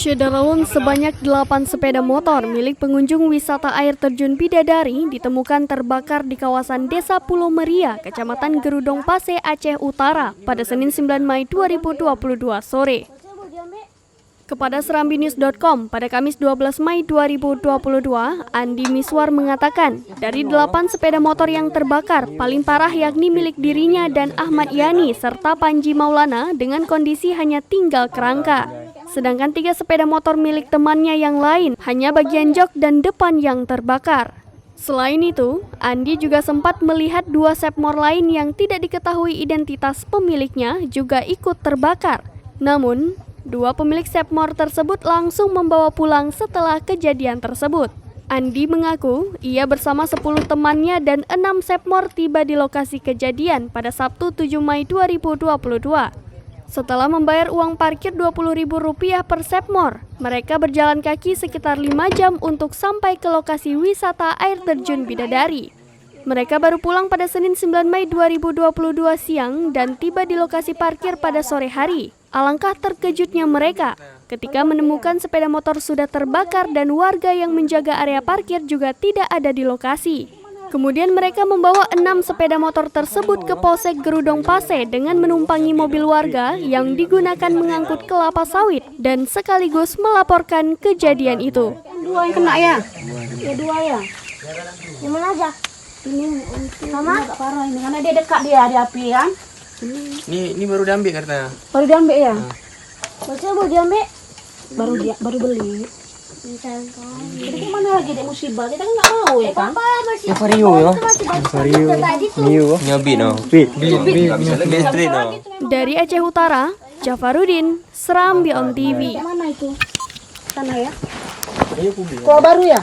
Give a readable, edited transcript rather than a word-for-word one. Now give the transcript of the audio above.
Syederalun sebanyak 8 sepeda motor milik pengunjung wisata air terjun Bidadari ditemukan terbakar di kawasan Desa Pulau Meria, Kecamatan Gerudong Pase, Aceh Utara pada Senin 9 Mei 2022 sore. Kepada serambinews.com pada Kamis 12 Mei 2022, Andi Miswar mengatakan dari 8 sepeda motor yang terbakar, paling parah yakni milik dirinya dan Ahmad Yani serta Panji Maulana dengan kondisi hanya tinggal kerangka. Sedangkan 3 sepeda motor milik temannya yang lain hanya bagian jok dan depan yang terbakar. Selain itu, Andi juga sempat melihat 2 sepmor lain yang tidak diketahui identitas pemiliknya juga ikut terbakar. Namun, 2 pemilik sepmor tersebut langsung membawa pulang setelah kejadian tersebut. Andi mengaku ia bersama 10 temannya dan 6 sepmor tiba di lokasi kejadian pada Sabtu 7 Mei 2022. Setelah membayar uang parkir Rp20.000 per sepmor, mereka berjalan kaki sekitar 5 jam untuk sampai ke lokasi wisata air terjun Bidadari. Mereka baru pulang pada Senin 9 Mei 2022 siang dan tiba di lokasi parkir pada sore hari. Alangkah terkejutnya mereka ketika menemukan sepeda motor sudah terbakar dan warga yang menjaga area parkir juga tidak ada di lokasi. Kemudian mereka membawa 6 sepeda motor tersebut ke Polsek Gerudong Pase dengan menumpangi mobil warga yang digunakan mengangkut kelapa sawit dan sekaligus melaporkan kejadian itu. 2 yang kena ya? Ya 2 ya. Yang mana aja? Ini sama agak parah ini karena dia dekat dia di api kan. Ini baru diambil katanya. Baru diambil ya? Maksudnya baru diambil? Baru beli. Jadi mana lagi dek musibah? Kita kan nggak mau ya kan? Yang Vario ya? Mio. Nyobi no. Dari Aceh Utara, Jafarudin, Serambi On TV. Mana itu? Tanah ya? Kau baru ya?